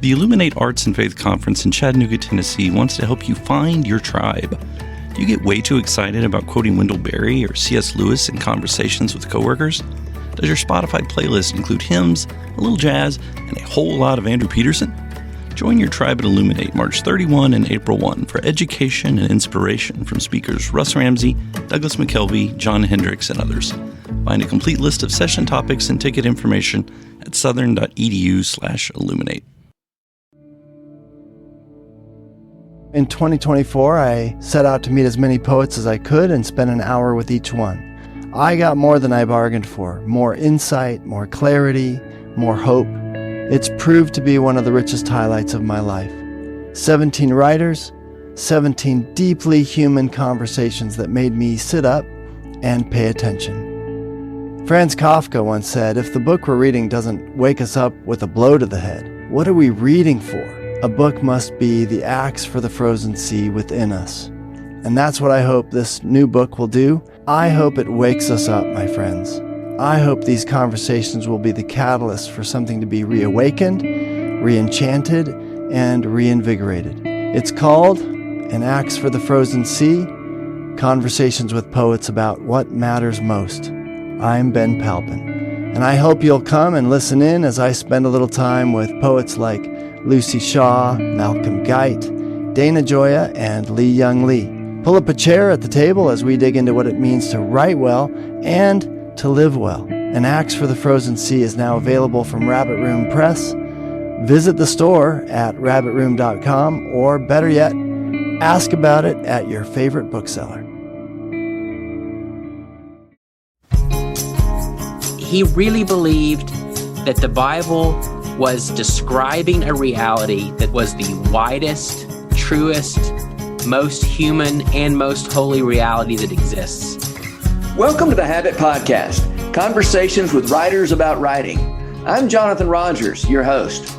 The Illuminate Arts and Faith Conference in Chattanooga, Tennessee wants to help you find your tribe. Do you get way too excited about quoting Wendell Berry or C.S. Lewis in conversations with coworkers? Does your Spotify playlist include hymns, a little jazz, and a whole lot of Andrew Peterson? Join your tribe at Illuminate March 31 and April 1 for education and inspiration from speakers Russ Ramsey, Douglas McKelvey, John Hendricks, and others. Find a complete list of session topics and ticket information at southern.edu/illuminate. In 2024, I set out to meet as many poets as I could and spend an hour with each one. I got more than I bargained for, more insight, more clarity, more hope. It's proved to be one of the richest highlights of my life. 17 writers, 17 deeply human conversations that made me sit up and pay attention. Franz Kafka once said, if the book we're reading doesn't wake us up with a blow to the head, what are we reading for? A book must be the axe for the frozen sea within us. And that's what I hope this new book will do. I hope it wakes us up, my friends. I hope these conversations will be the catalyst for something to be reawakened, re-enchanted, and reinvigorated. It's called An Axe for the Frozen Sea, Conversations with Poets About What Matters Most. I'm Ben Palpin, and I hope you'll come and listen in as I spend a little time with poets like Lucy Shaw, Malcolm Guite, Dana Gioia, and Lee Young Lee. Pull up a chair at the table as we dig into what it means to write well and to live well. An Axe for the Frozen Sea is now available from Rabbit Room Press. Visit the store at rabbitroom.com, or better yet, ask about it at your favorite bookseller. He really believed that the Bible was describing a reality that was the widest, truest, most human, and most holy reality that exists. Welcome to the Habit Podcast, conversations with writers about writing. I'm Jonathan Rogers, your host.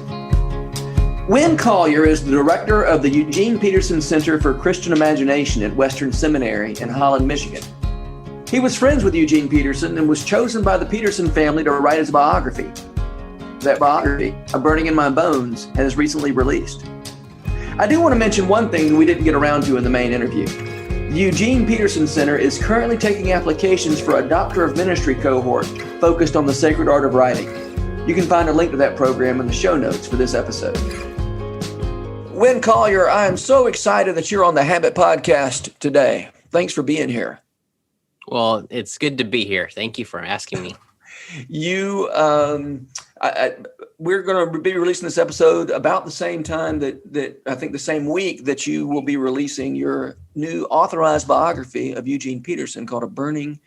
Winn Collier is the director of the Eugene Peterson Center for Christian Imagination at Western Seminary in Holland, Michigan. He was friends with Eugene Peterson and was chosen by the Peterson family to write his biography. That biography, A Burning in My Bones, has recently released. I do want to mention one thing we didn't get around to in the main interview. The Eugene Peterson Center is currently taking applications for a Doctor of Ministry cohort focused on the sacred art of writing. You can find a link to that program in the show notes for this episode. Winn Collier, I am so excited that you're on the Habit Podcast today. Thanks for being here. Well, it's good to be here. Thank you for asking me. We're going to be releasing this episode about the same time that I think the same week that you will be releasing your new authorized biography of Eugene Peterson called A Burning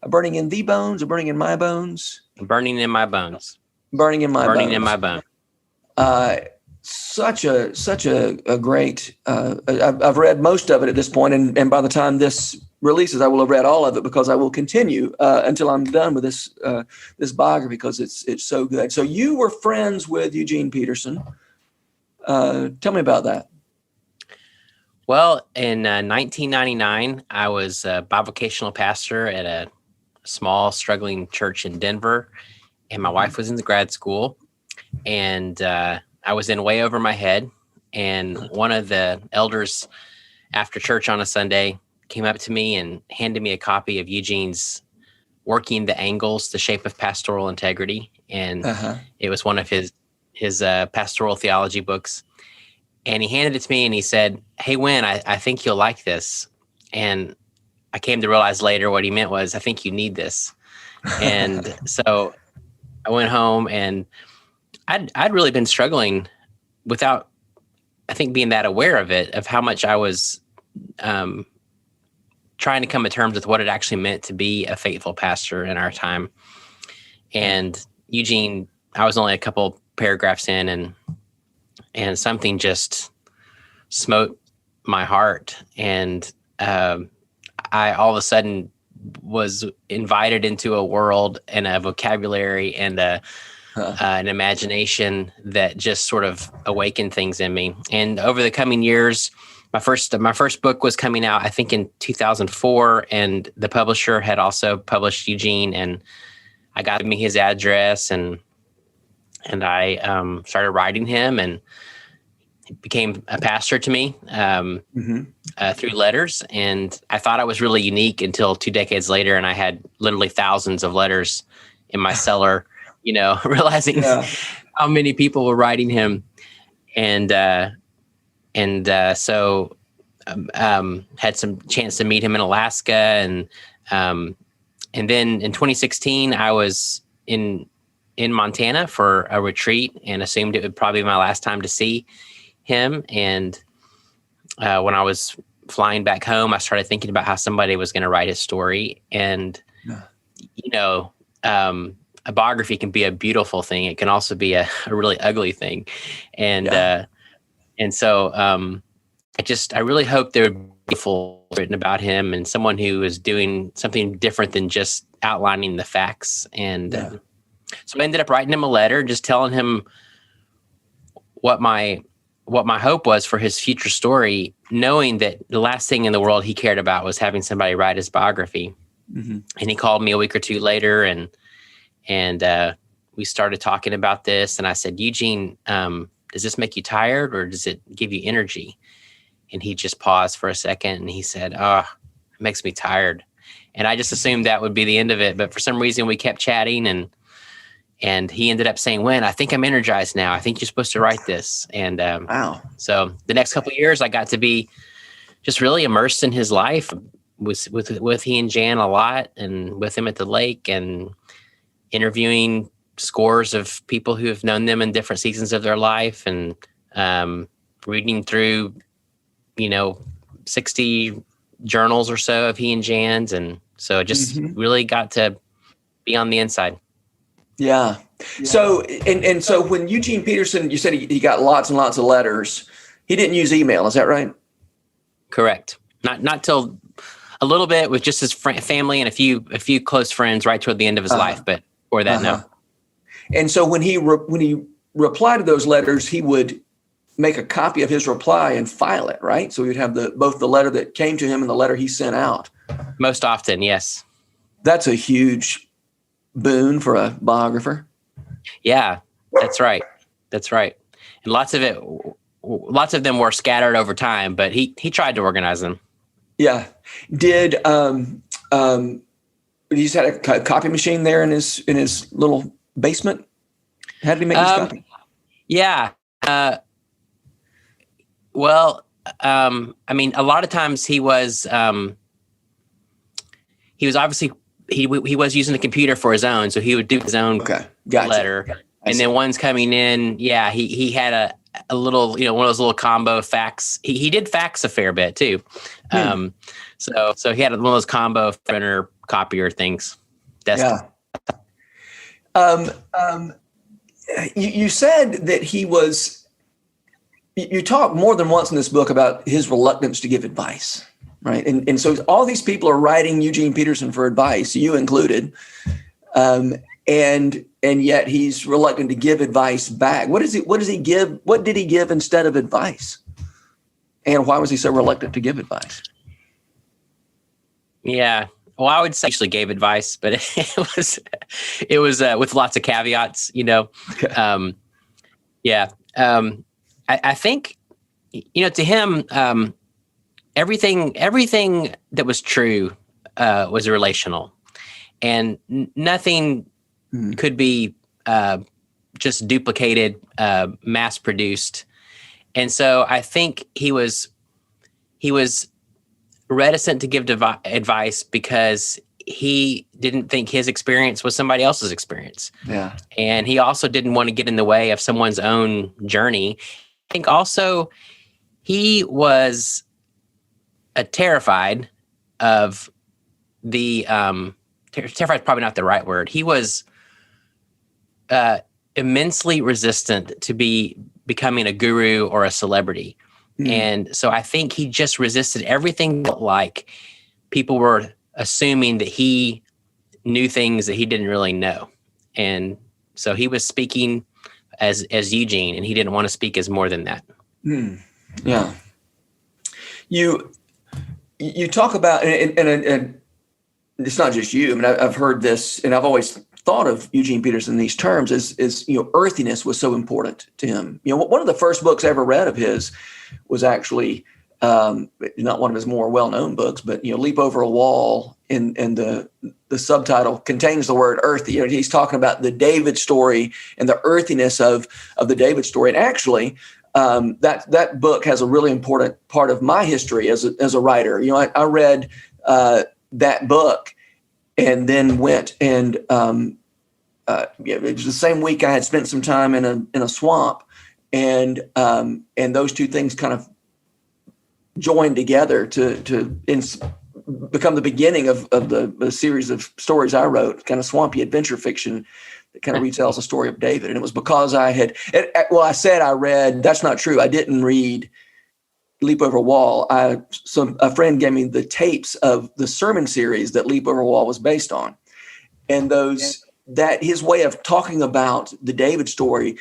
in the Bones, A Burning in My Bones. Burning in My Bones. Burning in My Bones. Burning in My Bones. Such a great, I've read most of it at this point, and by the time this releases, I will have read all of it because I will continue until I'm done with this biography because it's so good. So you were friends with Eugene Peterson. Tell me about that. Well, in 1999, I was a bivocational pastor at a small, struggling church in Denver, and my wife was in the grad school, and I was in way over my head, and one of the elders after church on a Sunday came up to me and handed me a copy of Eugene's Working the Angles, The Shape of Pastoral Integrity. And it was one of his pastoral theology books. And he handed it to me and he said, "Hey, Winn, I think you'll like this." And I came to realize later what he meant was, I think you need this. And so I went home, and I'd really been struggling without, I think, being that aware of it, of how much I was trying to come to terms with what it actually meant to be a faithful pastor in our time. And Eugene, I was only a couple paragraphs in, and something just smote my heart. And I all of a sudden was invited into a world and a vocabulary and an imagination that just sort of awakened things in me. And over the coming years, my first book was coming out, I think, in 2004, and the publisher had also published Eugene, and I got me his address, and and I started writing him, and he became a pastor to me through letters. And I thought I was really unique until 2 decades later, and I had literally thousands of letters in my cellar, realizing how many people were writing him. And so had some chance to meet him in Alaska. And then in 2016, I was in Montana for a retreat and assumed it would probably be my last time to see him. And when I was flying back home, I started thinking about how somebody was going to write his story. And, a biography can be a beautiful thing. It can also be a really ugly thing. And so I really hope there would be full written about him, and someone who is doing something different than just outlining the facts. And so I ended up writing him a letter, just telling him what my hope was for his future story, knowing that the last thing in the world he cared about was having somebody write his biography. And he called me a week or two later, and we started talking about this. And I said, Eugene, does this make you tired, or does it give you energy? And he just paused for a second, and he said, it makes me tired. And I just assumed that would be the end of it. But for some reason we kept chatting, and he ended up saying, Winn, I think I'm energized now. I think you're supposed to write this. And wow. So the next couple of years I got to be just really immersed in his life with he and Jan a lot, and with him at the lake, and interviewing scores of people who have known them in different seasons of their life, and reading through 60 journals or so of he and Jan's. And so it just really got to be on the inside. Yeah. So, and so when Eugene Peterson, you said he got lots and lots of letters, he didn't use email. Is that right? Correct. Not till a little bit with just his family and a few close friends right toward the end of his life. But before that, no. And so when he replied to those letters, he would make a copy of his reply and file it, right? So he would have both the letter that came to him and the letter he sent out. Most often, yes. That's a huge boon for a biographer. Yeah, that's right. And lots of them were scattered over time, but he tried to organize them. Yeah. Did he just had a copy machine there in his little basement? How did he make his copy? Yeah. Well, I mean, a lot of times he was obviously he was using the computer for his own, so he would do his own letter. Gotcha. And then one's coming in. Yeah, he had a little, one of those little combo fax. He did fax a fair bit too. So he had one of those combo printer copier things. Desktop. Yeah. You said that he was. You talk more than once in this book about his reluctance to give advice, right? And so all these people are writing Eugene Peterson for advice, you included, and yet he's reluctant to give advice back. What does he give? What did he give instead of advice? And why was he so reluctant to give advice? Yeah. Well, I would say he actually gave advice, but it was with lots of caveats, Okay. I think, to him, everything that was true was relational, and nothing could be just duplicated, mass produced. And so I think he was reticent to give advice because he didn't think his experience was somebody else's experience. Yeah. And he also didn't want to get in the way of someone's own journey. I think also he was terrified of the terrified is probably not the right word. He was immensely resistant to becoming a guru or a celebrity. And so I think he just resisted everything, like people were assuming that he knew things that he didn't really know. And so he was speaking as Eugene, and he didn't want to speak as more than that. Yeah. You talk about, and it's not just you. I mean, I've heard this, and I've always thought of Eugene Peterson in these terms is earthiness was so important to him. One of the first books I ever read of his was actually not one of his more well-known books, but Leap Over a Wall, and the subtitle contains the word earthy. He's talking about the David story and the earthiness of the David story. And actually, that book has a really important part of my history as a writer. I read that book and then went and it was the same week I had spent some time in a swamp, and those two things kind of joined together to become the beginning of the series of stories I wrote, kind of swampy adventure fiction that kind of retells the story of David. And it was because I said I read, that's not true. I didn't read Leap Over a Wall. A friend gave me the tapes of the sermon series that Leap Over a Wall was based on. And that his way of talking about the David story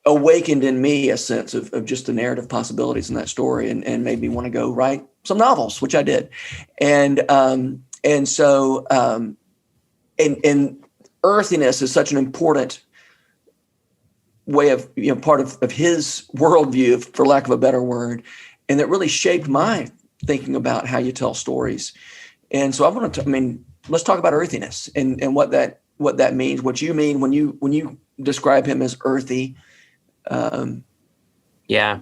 awakened in me a sense of just the narrative possibilities in that story, and made me want to go write some novels, which I did. And so earthiness is such an important way of, part of his worldview, for lack of a better word, and that really shaped my thinking about how you tell stories. And so let's talk about earthiness and what that means, what you mean when you describe him as earthy. Yeah.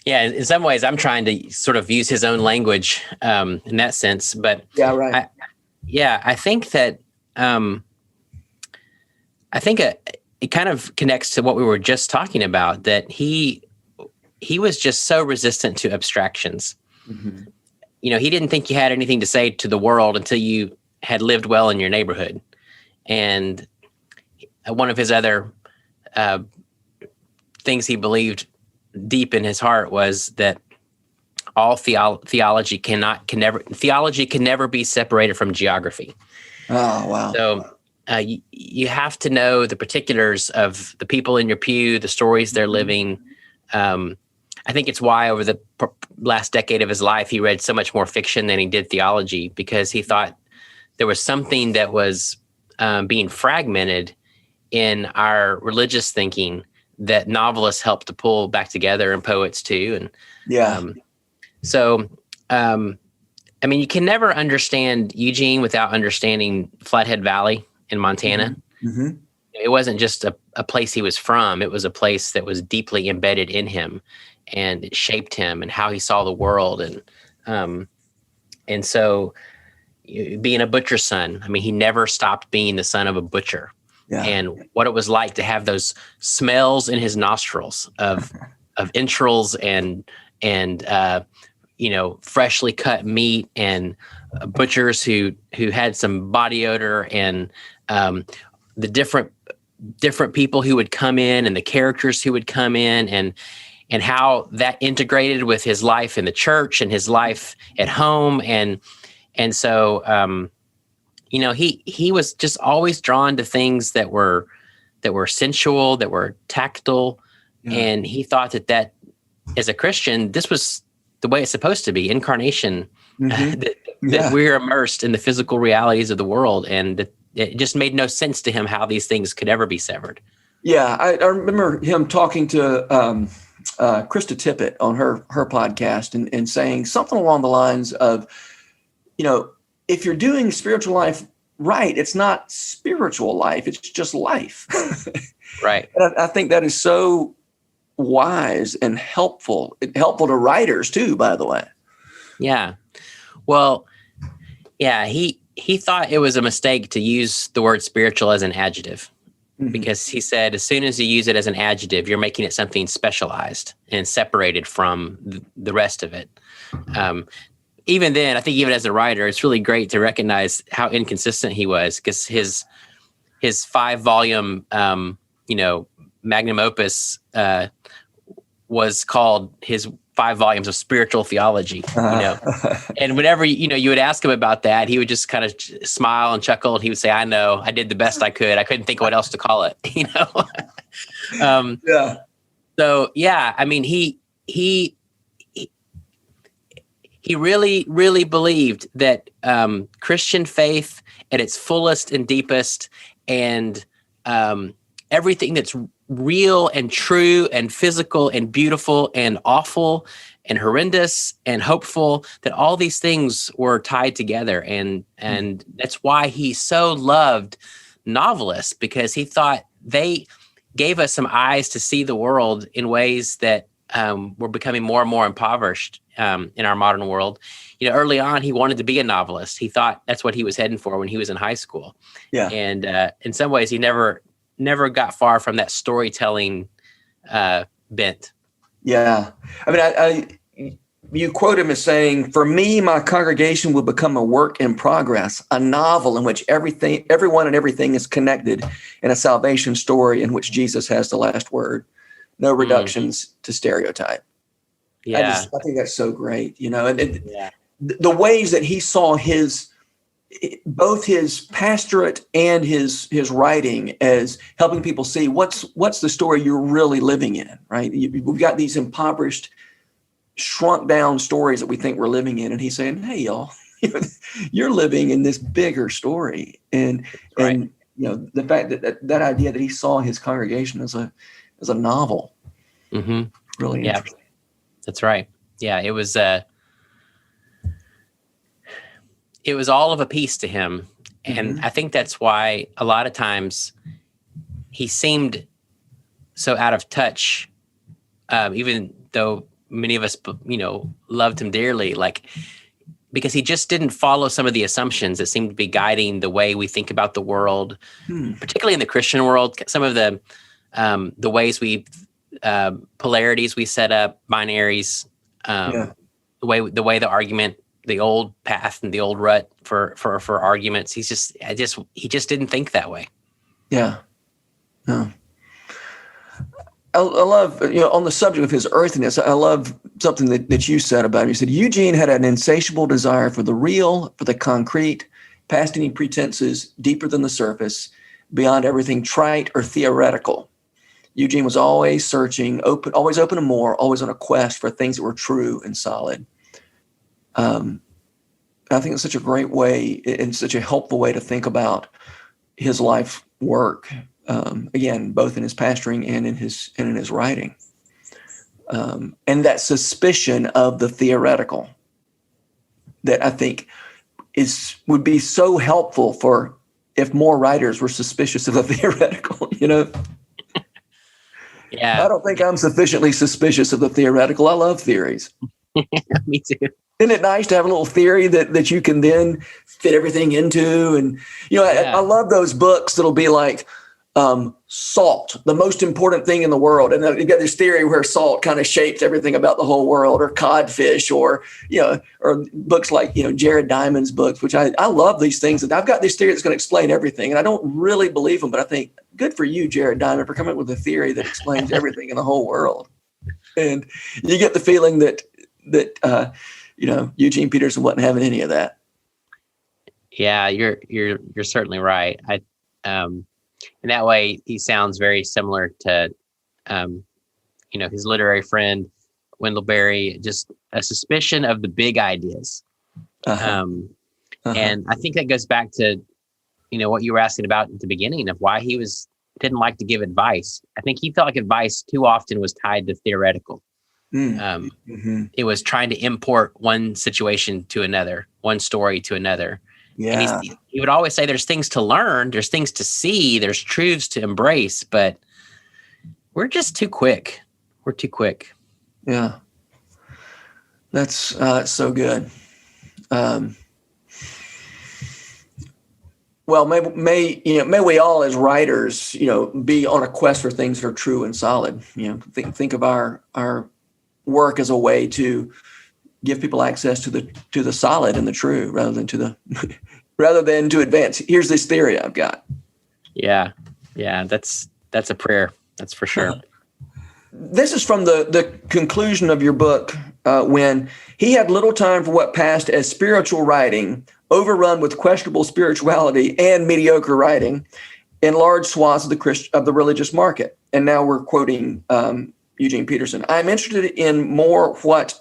In some ways, I'm trying to sort of use his own language in that sense. But yeah, right. I think that it kind of connects to what we were just talking about. That he was just so resistant to abstractions. Mm-hmm. He didn't think you had anything to say to the world until you had lived well in your neighborhood. And one of his other things he believed deep in his heart was that all theology can never be separated from geography. Oh, wow. So you have to know the particulars of the people in your pew, the stories they're living. I think it's why over the last decade of his life, he read so much more fiction than he did theology, because he thought there was something that was being fragmented in our religious thinking that novelists help to pull back together, and poets too. And you can never understand Eugene without understanding Flathead Valley in Montana. Mm-hmm. It wasn't just a place he was from. It was a place that was deeply embedded in him, and it shaped him and how he saw the world. And so being a butcher's son, he never stopped being the son of a butcher. Yeah. And what it was like to have those smells in his nostrils of entrails and freshly cut meat, and butchers who had some body odor, and the different people who would come in, and the characters who would come in, and how that integrated with his life in the church and his life at home. And so he was just always drawn to things that were sensual, that were tactile. Yeah. And he thought that as a Christian, this was the way it's supposed to be, incarnation, mm-hmm. that we're immersed in the physical realities of the world. And that it just made no sense to him how these things could ever be severed. Yeah. I remember him talking to Krista Tippett on her podcast and saying something along the lines of, if you're doing spiritual life right, it's not spiritual life, it's just life. Right. And I think that is so wise and helpful to writers too, by the way. Yeah. Well, yeah, he thought it was a mistake to use the word spiritual as an adjective, mm-hmm. because he said, as soon as you use it as an adjective, you're making it something specialized and separated from the rest of it. Even then, I think even as a writer, it's really great to recognize how inconsistent he was, because his 5-volume, magnum opus was called his 5 volumes of spiritual theology. And whenever you would ask him about that, he would just kind of smile and chuckle, and he would say, "I know, I did the best I could. I couldn't think of what else to call it." Yeah. So yeah, he He really, really believed that Christian faith at its fullest and deepest, and everything that's real and true and physical and beautiful and awful and horrendous and hopeful, that all these things were tied together. And that's why he so loved novelists, because he thought they gave us some eyes to see the world in ways that were becoming more and more impoverished in our modern world. Early on, he wanted to be a novelist. He thought that's what he was heading for when he was in high school. Yeah. And in some ways, he never got far from that storytelling bent. Yeah. I mean, you quote him as saying, "For me, my congregation will become a work in progress, a novel in which everyone and everything is connected, and a salvation story in which Jesus has the last word. No reductions to stereotype." Yeah. I think that's so great, and the ways that he saw both his pastorate and his writing as helping people see what's the story you're really living in, right? We've got these impoverished, shrunk down stories that we think we're living in, and he's saying, "Hey, y'all, you're living in this bigger story." And the fact that idea that he saw his congregation as a novel, really interesting. That's right. Yeah, it was all of a piece to him. And I think that's why a lot of times he seemed so out of touch, even though many of us, loved him dearly, because he just didn't follow some of the assumptions that seemed to be guiding the way we think about the world, particularly in the Christian world. Some of the ways polarities we set up, binaries, the way the argument, the old path and the old rut for arguments. He just didn't think that way. Yeah. No. I love, on the subject of his earthiness, I love something that you said about him. You said, "Eugene had an insatiable desire for the real, for the concrete, past any pretenses, deeper than the surface, beyond everything trite or theoretical. Eugene was always searching, always open to more, always on a quest for things that were true and solid." I think it's such a great way and such a helpful way to think about his life work. Again, both in his pastoring and in his writing, and that suspicion of the theoretical that I think would be so helpful for if more writers were suspicious of the theoretical. Yeah, I don't think I'm sufficiently suspicious of the theoretical. I love theories. Me too. Isn't it nice to have a little theory that you can then fit everything into? And I love those books that'll be like, salt, the most important thing in the world. And then you got this theory where salt kind of shapes everything about the whole world, or codfish, or books like, Jared Diamond's books, which I love these things. And I've got this theory that's going to explain everything. And I don't really believe them, but I think good for you, Jared Diamond, for coming up with a theory that explains everything in the whole world. And you get the feeling that Eugene Peterson wasn't having any of that. Yeah, you're certainly right. In that way, he sounds very similar to, his literary friend, Wendell Berry, just a suspicion of the big ideas. And I think that goes back to, what you were asking about at the beginning of why he didn't like to give advice. I think he felt like advice too often was tied to theoretical. It was trying to import one situation to another, one story to another. Yeah. And he would always say there's things to learn, there's things to see, there's truths to embrace, but we're just too quick. We're too quick. Yeah. That's so good. Well, may we all as writers, be on a quest for things that are true and solid. Think of our work as a way to give people access to the solid and the true, rather than to advance. Here's this theory I've got. Yeah, that's a prayer. That's for sure. This is from the conclusion of your book, when he had little time for what passed as spiritual writing, overrun with questionable spirituality and mediocre writing in large swaths of the religious market. And now we're quoting Eugene Peterson. "I'm interested in more what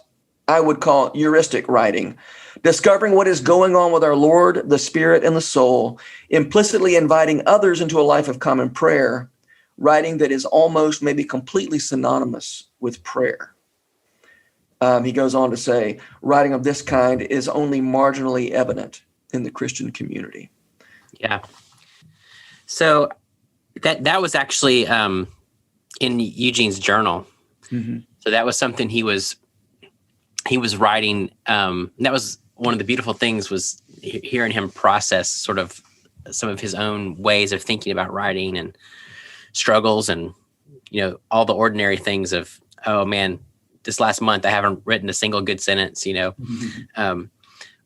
I would call heuristic writing, discovering what is going on with our Lord, the Spirit, and the soul, implicitly inviting others into a life of common prayer, writing that is almost, maybe completely synonymous with prayer. He goes on to say, writing of this kind is only marginally evident in the Christian community. Yeah. So that was actually in Eugene's journal. Mm-hmm. So that was something he was writing. That was one of the beautiful things, was hearing him process sort of some of his own ways of thinking about writing and struggles, and all the ordinary things of, oh man, this last month I haven't written a single good sentence. Mm-hmm.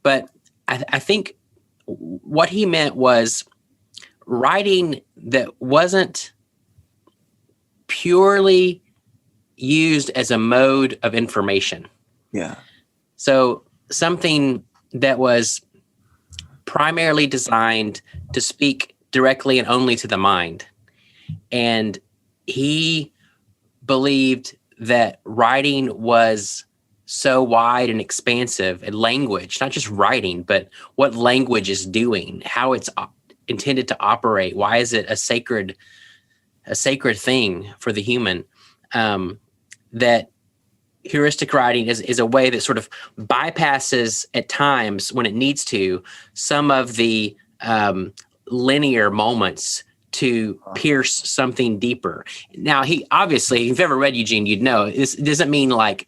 But I think what he meant was writing that wasn't purely used as a mode of information. Yeah. So something that was primarily designed to speak directly and only to the mind. And he believed that writing was so wide and expansive, and language, not just writing, but what language is doing, how it's intended to operate. Why is it a sacred thing for the human? That heuristic writing is a way that sort of bypasses at times, when it needs to, some of the linear moments to pierce something deeper. Now, he obviously, if you've ever read Eugene, you'd know this doesn't mean like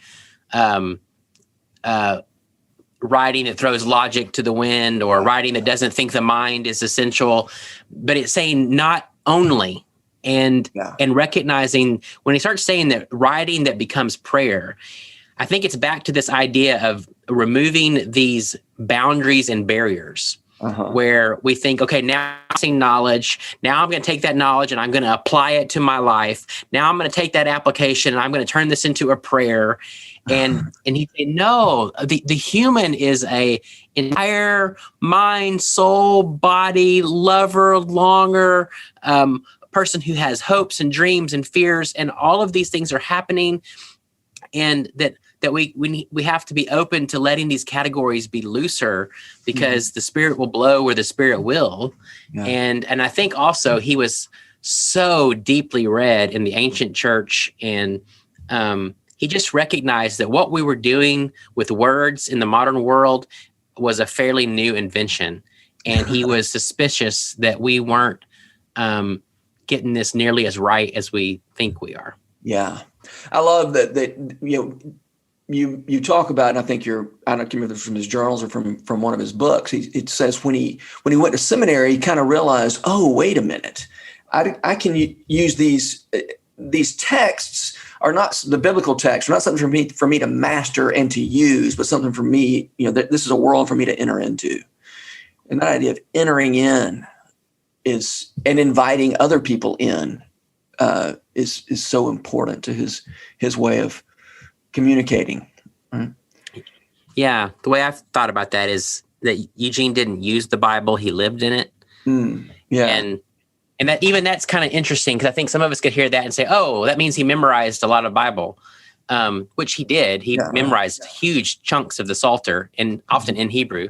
writing that throws logic to the wind, or writing that doesn't think the mind is essential, but it's saying not only. And recognizing, when he starts saying that writing that becomes prayer, I think it's back to this idea of removing these boundaries and barriers, where we think, okay, now I'm seeing knowledge. Now I'm going to take that knowledge and I'm going to apply it to my life. Now I'm going to take that application and I'm going to turn this into a prayer. And he said, no, the human is a entire mind, soul, body, lover, longer, person who has hopes and dreams and fears, and all of these things are happening, and that we have to be open to letting these categories be looser, because the Spirit will blow where the Spirit will. Yeah. And I think also he was so deeply read in the ancient church, and he just recognized that what we were doing with words in the modern world was a fairly new invention, and he was suspicious that we weren't getting this nearly as right as we think we are. Yeah. I love that you talk about, and I think I don't remember from his journals or from one of his books. It says when he went to seminary, he kind of realized, oh, wait a minute, I can use these texts are not the biblical texts, are not something for me to master and to use, but something for me, that this is a world for me to enter into. And that idea of entering in and inviting other people in is so important to his way of communicating. Right? Yeah, the way I've thought about that is that Eugene didn't use the Bible; he lived in it. Yeah, and that's kind of interesting, because I think some of us could hear that and say, "Oh, that means he memorized a lot of Bible," which he did. He memorized huge chunks of the Psalter, and often in Hebrew,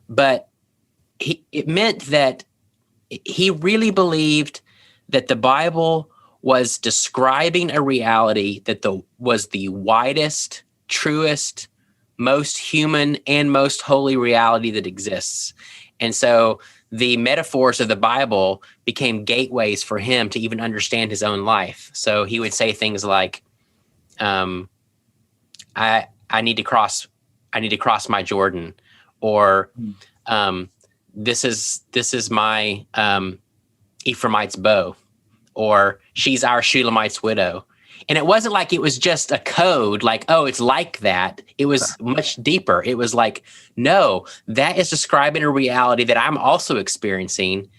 but it meant that he really believed that the Bible was describing a reality that was the widest, truest, most human, and most holy reality that exists. And so the metaphors of the Bible became gateways for him to even understand his own life. So he would say things like, I need to cross my Jordan, or this is my Ephraimite's bow, or she's our Shulamite's widow. And it wasn't like it was just a code, like, oh, it's like that. It was much deeper. It was like, no, that is describing a reality that I'm also experiencing.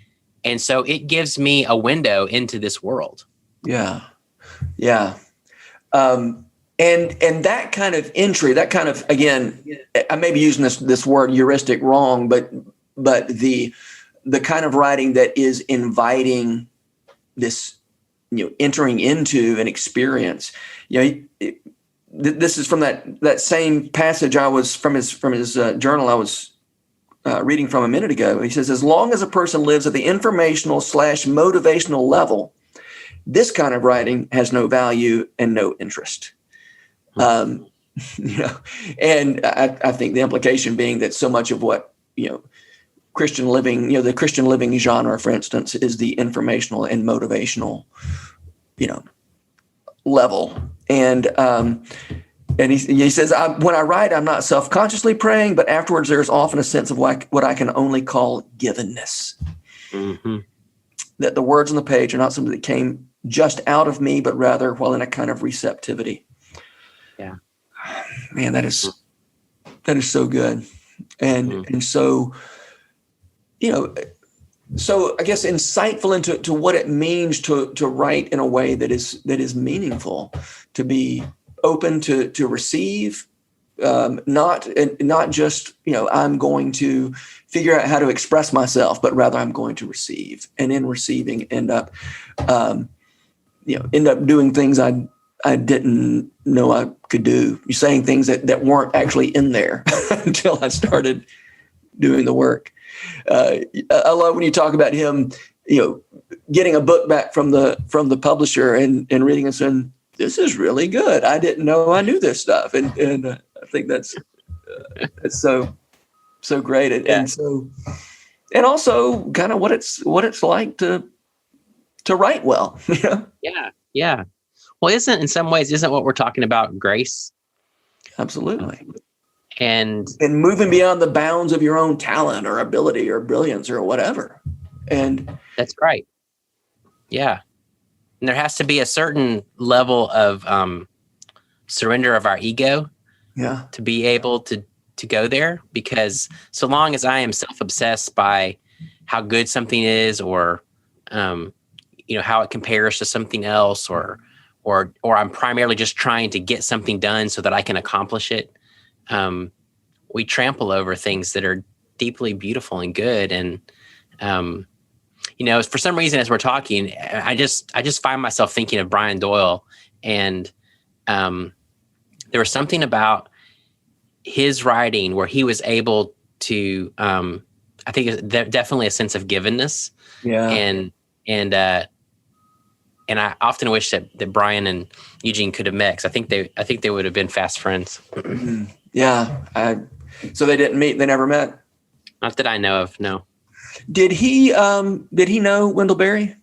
And so it gives me a window into this world. Yeah. Yeah. And that kind of entry, that kind of, again, I may be using this word heuristic wrong, but the kind of writing that is inviting this, entering into an experience, this is from that same passage I was from his journal I was reading from a minute ago. He says, as long as a person lives at the informational / motivational level, this kind of writing has no value and no interest. And I think the implication being that so much of what, Christian living, the Christian living genre, for instance, is the informational and motivational, level. And he says, when I write, I'm not self-consciously praying, but afterwards there's often a sense of what I can only call givenness. Mm-hmm. That the words on the page are not something that came just out of me, but rather while in a kind of receptivity. Yeah. Man, that is so good. And so, so I guess insightful into what it means to write in a way that is meaningful, to be open to receive, not just, I'm going to figure out how to express myself, but rather I'm going to receive, and in receiving end up doing things I didn't know I could do. You're saying things that weren't actually in there until I started doing the work. I love when you talk about him, getting a book back from the publisher and reading and saying, this is really good. I didn't know I knew this stuff. And I think that's so great. And also kind of what it's like to write well. Yeah. Yeah. Well, isn't what we're talking about grace? Absolutely. And moving beyond the bounds of your own talent or ability or brilliance or whatever. And that's right. Yeah. And there has to be a certain level of surrender of our ego to be able to go there, because so long as I am self-obsessed by how good something is, or how it compares to something else, or I'm primarily just trying to get something done so that I can accomplish it, we trample over things that are deeply beautiful and good. And for some reason, as we're talking, I just find myself thinking of Brian Doyle, and there was something about his writing where he was able to, I think it's definitely a sense of givenness. Yeah. And I often wish that Brian and Eugene could have met, because I think they would have been fast friends. Yeah. So they didn't meet. They never met. Not that I know of. No. Did he know Wendell Berry?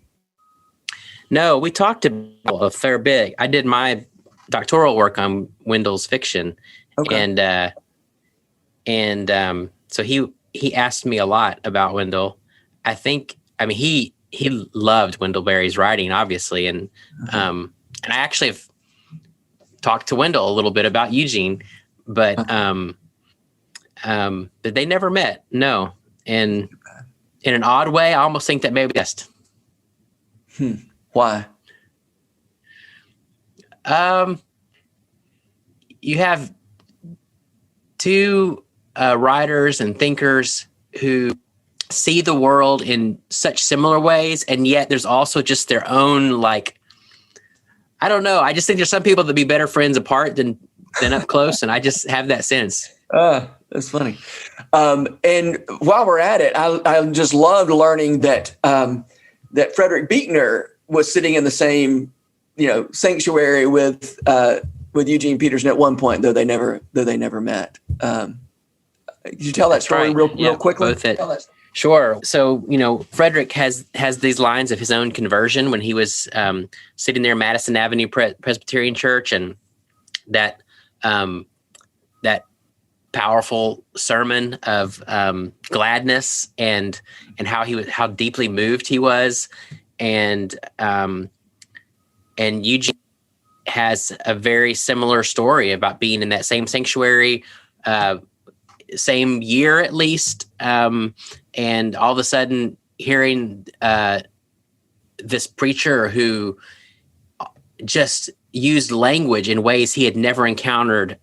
No, we talked about a fair bit. I did my doctoral work on Wendell's fiction. Okay. And so he asked me a lot about Wendell. He loved Wendell Berry's writing, obviously. And I actually have talked to Wendell a little bit about Eugene, but they never met. No. And in an odd way, I almost think that maybe best. Why? You have two writers and thinkers who see the world in such similar ways, and yet there's also just their own, I don't know. I just think there's some people that be better friends apart than up close, and I just have that sense. That's funny. And while we're at it, I just loved learning that Frederick Buechner was sitting in the same, sanctuary with Eugene Peterson at one point, though they never met. Could you tell that story real quickly? Sure. So, Frederick has these lines of his own conversion when he was sitting there at Madison Avenue Presbyterian Church, and that powerful sermon of gladness and how deeply moved he was, and Eugene has a very similar story about being in that same sanctuary, same year at least, and all of a sudden hearing this preacher who just used language in ways he had never encountered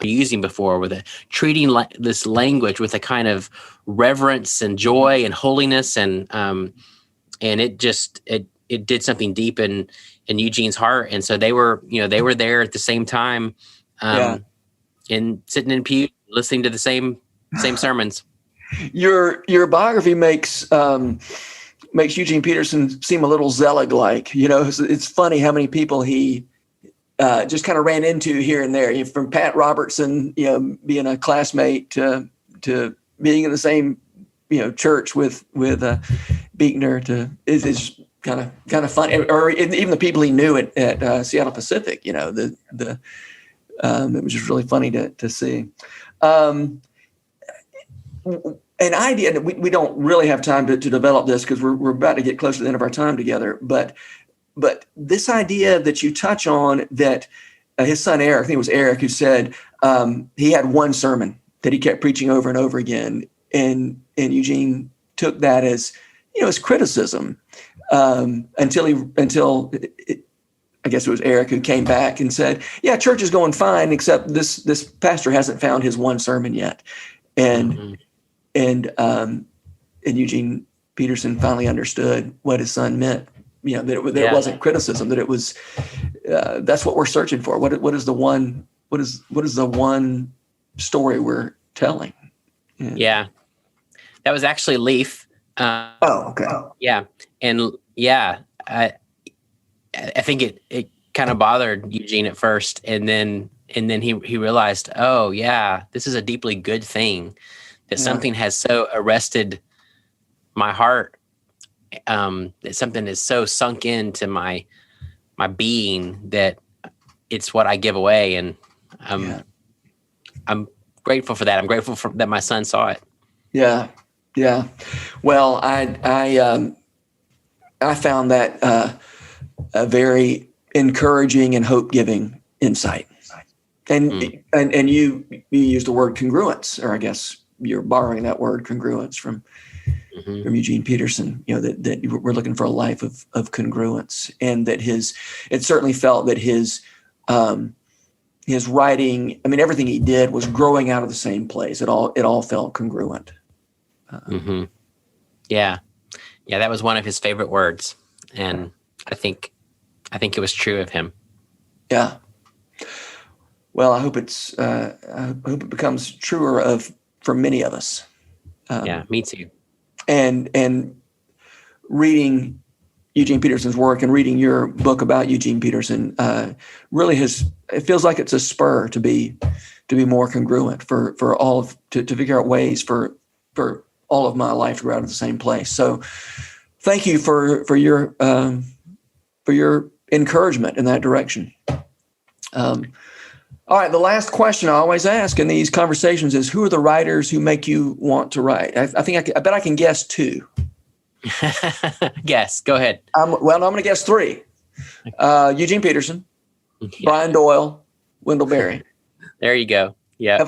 using before, with treating this language with a kind of reverence and joy and holiness, and it did something deep in Eugene's heart. And so they were there at the same time, and sitting in pew, listening to the same sermons. Your biography makes Eugene Peterson seem a little Zelig-like. It's funny how many people he just kind of ran into here and there, from Pat Robertson, being a classmate to being in the same, church with Buechner. It's kind of funny, or even the people he knew at Seattle Pacific. It was just really funny to see. An idea, and we don't really have time to develop this because we're about to get close to the end of our time together. But this idea that you touch on, that his son Eric, I think it was Eric, who said he had one sermon that he kept preaching over and over again, and Eugene took that as criticism until I guess it was Eric who came back and said, "Yeah, church is going fine, except this pastor hasn't found his one sermon yet," and Eugene Peterson finally understood what his son meant. That it wasn't criticism, that it was that's what we're searching for. What is the one story we're telling? Yeah, that was actually Leaf. Okay. Yeah, and I think it kind of bothered Eugene at first, and then he realized, oh yeah, this is a deeply good thing, that something has so arrested my heart, that something is so sunk into my being that it's what I give away, and I'm grateful for that. I'm grateful that my son saw it. Yeah. Well, I found that a very encouraging and hope-giving insight. And you used the word congruence, or I guess you're borrowing that word congruence from Eugene Peterson. That we're looking for a life of congruence, and that it certainly felt that his writing, everything he did was growing out of the same place. It all felt congruent. Yeah, that was one of his favorite words, and I think it was true of him. Yeah. Well, I hope it becomes truer for many of us. Me too. And reading Eugene Peterson's work and reading your book about Eugene Peterson really it feels like it's a spur to be more congruent for all to figure out ways for all of my life to go out of the same place. So thank you for your encouragement in that direction. All right, the last question I always ask in these conversations is, who are the writers who make you want to write? I bet I can guess two. Guess. Go ahead. I'm going to guess three. Eugene Peterson, Brian Doyle, Wendell Berry. There you go. Yeah,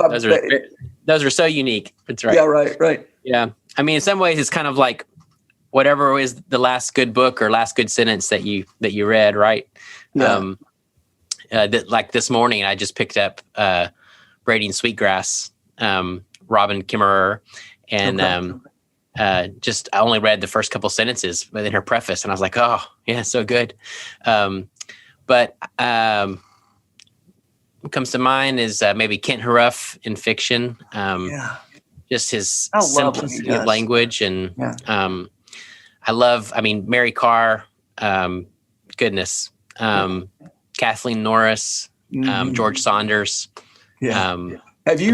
those are so unique. That's right. Yeah, right. Yeah. In some ways, it's kind of like whatever is the last good book or last good sentence that you read, right? Yeah. Like this morning, I just picked up Braiding Sweetgrass, Robin Kimmerer, and I only read the first couple sentences within her preface, and I was like, oh, yeah, so good. But what comes to mind is maybe Kent Haruf in fiction. Just his simplicity of language, and I love. Mary Carr. Goodness. Kathleen Norris, George Saunders. Have you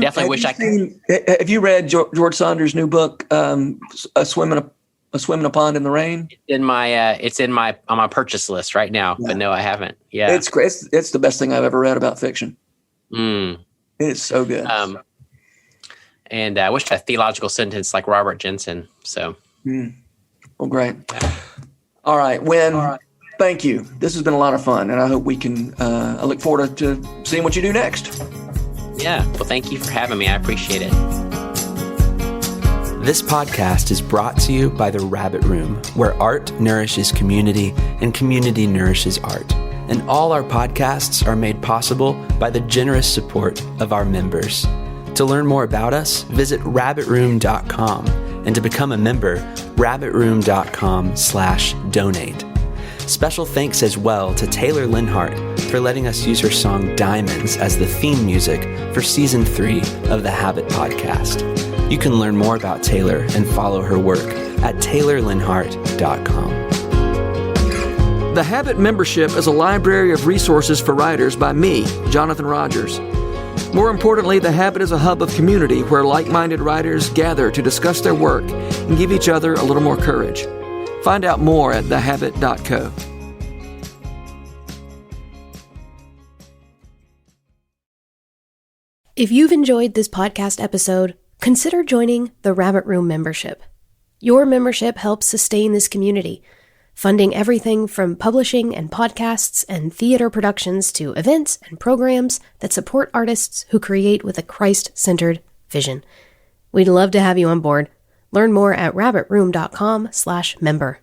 read George Saunders' new book, A Swim in a Pond in the Rain? It's on my purchase list right now, but no, I haven't. Yeah, it's great. It's the best thing I've ever read about fiction. It's so good. And I wish a theological sentence like Robert Jensen. So, well, great. All right, Winn. Thank you. This has been a lot of fun, and I hope we can. I look forward to seeing what you do next. Yeah. Well, thank you for having me. I appreciate it. This podcast is brought to you by The Rabbit Room, where art nourishes community and community nourishes art. And all our podcasts are made possible by the generous support of our members. To learn more about us, visit rabbitroom.com, and to become a member, rabbitroom.com/donate. Special thanks as well to Taylor Linhart for letting us use her song Diamonds as the theme music for Season 3 of the Habit podcast. You can learn more about Taylor and follow her work at taylorlinhart.com. The Habit membership is a library of resources for writers by me, Jonathan Rogers. More importantly, The Habit is a hub of community where like-minded writers gather to discuss their work and give each other a little more courage. Find out more at thehabit.co. If you've enjoyed this podcast episode, consider joining the Rabbit Room membership. Your membership helps sustain this community, funding everything from publishing and podcasts and theater productions to events and programs that support artists who create with a Christ-centered vision. We'd love to have you on board. Learn more at rabbitroom.com/member.